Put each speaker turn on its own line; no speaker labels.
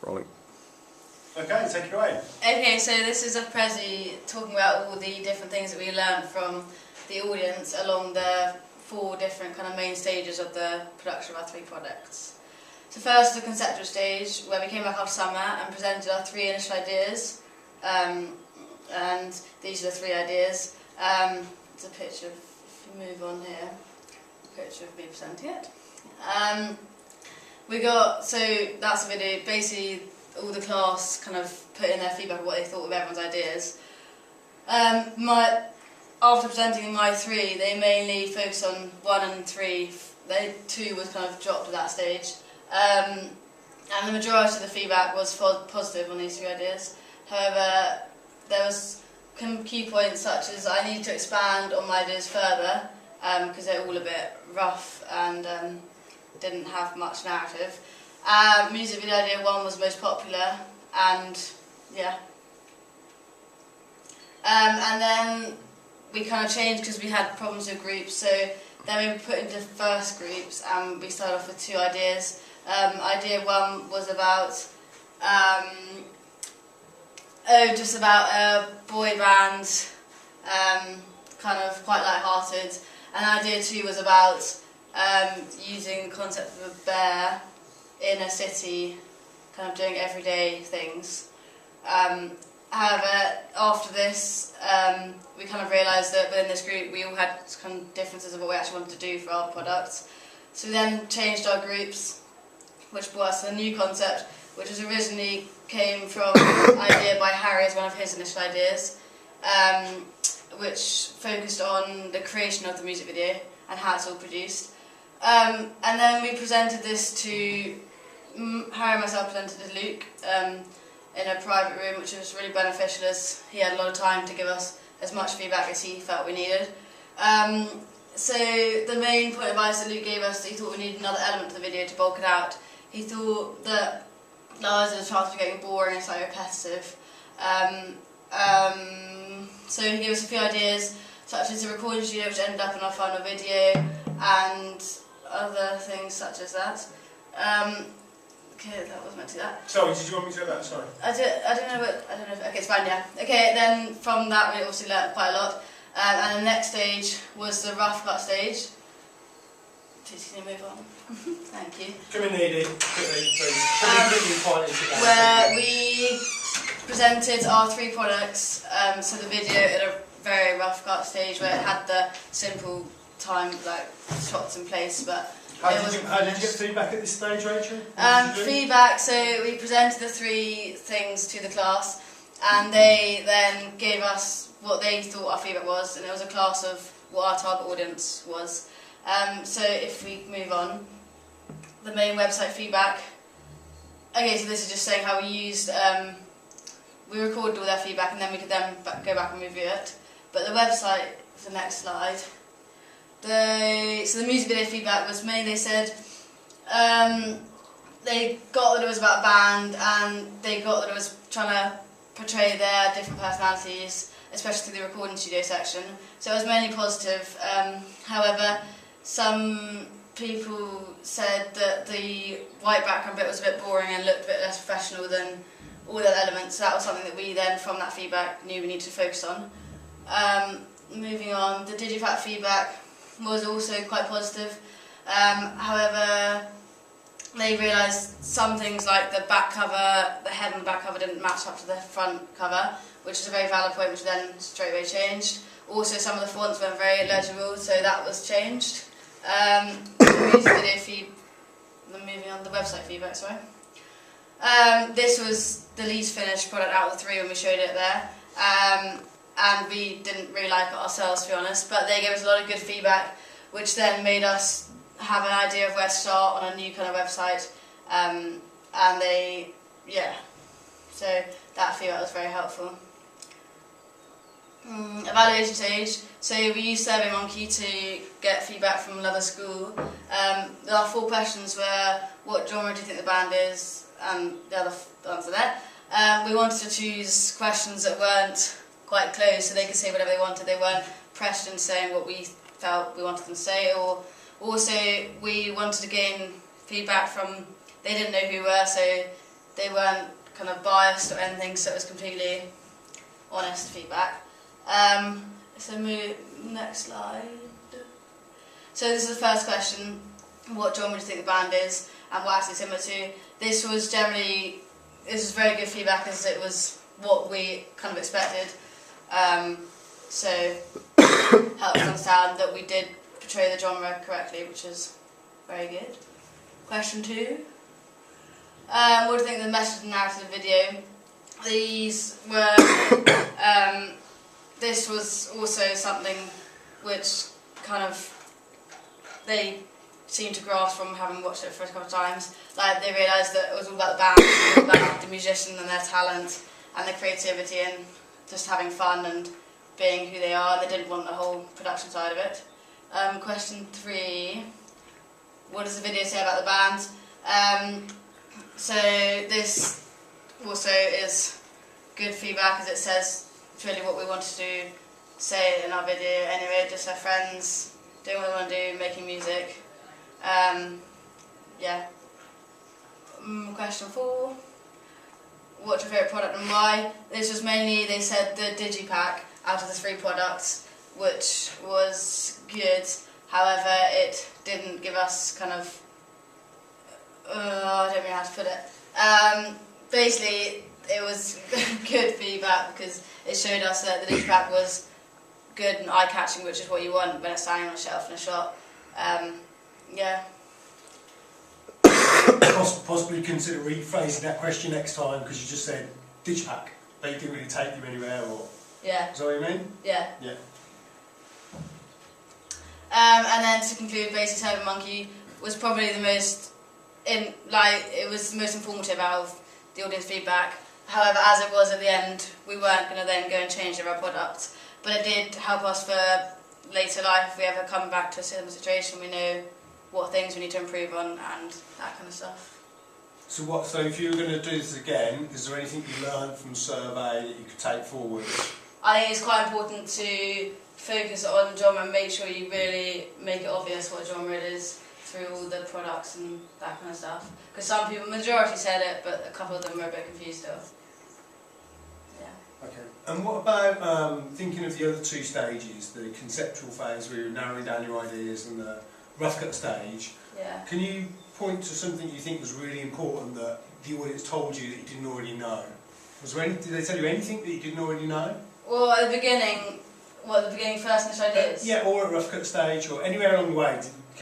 Rolling.
Okay, take it away.
Okay, so this is a Prezi talking about all the different things that we learned from the audience along the 4 different kind of main stages of the production of our 3 products. So first, the conceptual stage, where we came back after summer and presented our 3 initial ideas, and these are the 3 ideas. It's a picture of, if you move on here, a picture of me presenting it. So that's the video. Basically, all the class kind of put in their feedback of what they thought of everyone's ideas. After presenting my 3, they mainly focused on 1 and 3. 2 was kind of dropped at that stage. And the majority of the feedback was positive on these 3 ideas. However, there was key points such as I needed to expand on my ideas further, because they're all a bit rough and didn't have much narrative. Music video idea 1 was most popular, and yeah. And then we kind of changed because we had problems with groups, so then we put into first groups and we started off with 2 ideas. Idea 1 was about just about a boy band, kind of quite light-hearted, and idea 2 was about using the concept of a bear in a city, kind of doing everyday things. However, after this, we kind of realised that within this group we all had kind of differences of what we actually wanted to do for our product. So we then changed our groups, which brought us to a new concept, which was originally came from an idea by Harry as one of his initial ideas, which focused on the creation of the music video and how it's all produced. And then we presented this to, Harry and myself presented it to Luke in a private room, which was really beneficial as he had a lot of time to give us as much feedback as he felt we needed. So the main point of advice that Luke gave us, he thought we needed another element to the video to bulk it out. He thought that there's a chance of getting boring and slightly repetitive. So he gave us a few ideas, such as a recording studio, which ended up in our final video, and other things such as that. Okay, that was meant to do that.
Sorry, did you want me to do that? Sorry.
I don't know, okay, it's fine, yeah. Okay, then from that we obviously learnt quite a lot. And the next stage was the rough cut stage. Please, can you move on? Thank you.
Come in, Edie, quickly, please.
Where we presented our 3 products, so the video at a very rough cut stage where it had the simple time, like shots in place, but
how did you get feedback at this stage, Rachel?
Feedback, so we presented the 3 things to the class, and they then gave us what they thought our feedback was, and it was a class of what our target audience was. So if we move on, the main website feedback. Okay, so this is just saying how we used, we recorded all their feedback and then we could then go back and review it. But the website, the next slide. So the music video feedback was mainly, they said, they got that it was about a band and they got that it was trying to portray their different personalities, especially through the recording studio section. So it was mainly positive. However, some people said that the white background bit was a bit boring and looked a bit less professional than all the other elements. So that was something that we then, from that feedback, knew we needed to focus on. Moving on, the Digifact feedback was also quite positive. However, they realised some things like the back cover, the head and the back cover didn't match up to the front cover, which is a very valid point, which then straight away changed. Also, some of the fonts weren't very illegible, so that was changed. The music video moving on, the website feedback, sorry. This was the least finished product out of the 3 when we showed it there. And we didn't really like it ourselves, to be honest, but they gave us a lot of good feedback, which then made us have an idea of where to start on a new kind of website, and so that feedback was very helpful. Evaluation stage, so we used SurveyMonkey to get feedback from another school. Our 4 questions were, what genre do you think the band is, and the other answer there. We wanted to choose questions that weren't quite closed, so they could say whatever they wanted. They weren't pressured into saying what we felt we wanted them to say, or also we wanted to gain feedback from, they didn't know who we were, so they weren't kind of biased or anything, so it was completely honest feedback. So next slide. So this is the first question: what genre do you think the band is, and what actually similar to? This was very good feedback, as it was what we kind of expected. So helped us understand that we did portray the genre correctly, which is very good. Question 2. What do you think of the message and narrative video? These were. This was also something which kind of they seemed to grasp from having watched it for a couple of times. Like, they realised that it was all about the band, it was all about the musician and their talent and their creativity and just having fun and being who they are. They didn't want the whole production side of it. Question 3. What does the video say about the band? So this also is good feedback, as it says it's really what we wanted to say in our video anyway, just our friends doing what they want to do, making music. Yeah. Question 4. What's your favourite product and why? This was mainly, they said, the Digipack out of the 3 products, which was good. However, it didn't give us kind of, I don't know how to put it. Basically, it was good feedback because it showed us that the Digipack was good and eye-catching, which is what you want when it's standing on a shelf in a shop. Yeah.
Possibly consider rephrasing that question next time, because you just said Digipack, but you didn't really take you anywhere, or...
Yeah.
Is that what you mean?
Yeah.
Yeah.
And then to conclude, basically Turbo Monkey was probably the most, it was the most informative out of the audience feedback. However, as it was at the end, we weren't going to then go and change our product, but it did help us for later life. If we ever come back to a similar situation, we know what things we need to improve on and that kind of stuff.
So if you were going to do this again, is there anything you learned from the survey that you could take forward?
I think it's quite important to focus on genre and make sure you really make it obvious what genre it is through all the products and that kind of stuff. Because some people, majority said it, but a couple of them were a bit confused still. Yeah.
Okay. And what about thinking of the other 2 stages, the conceptual phase where you're narrowing down your ideas, and the rough cut stage?
Yeah.
Can you point to something you think was really important that the audience told you that you didn't already know? Did they tell you anything that you didn't already know?
Well, at the beginning, first initial ideas?
Yeah, or at rough cut stage, or anywhere along the way.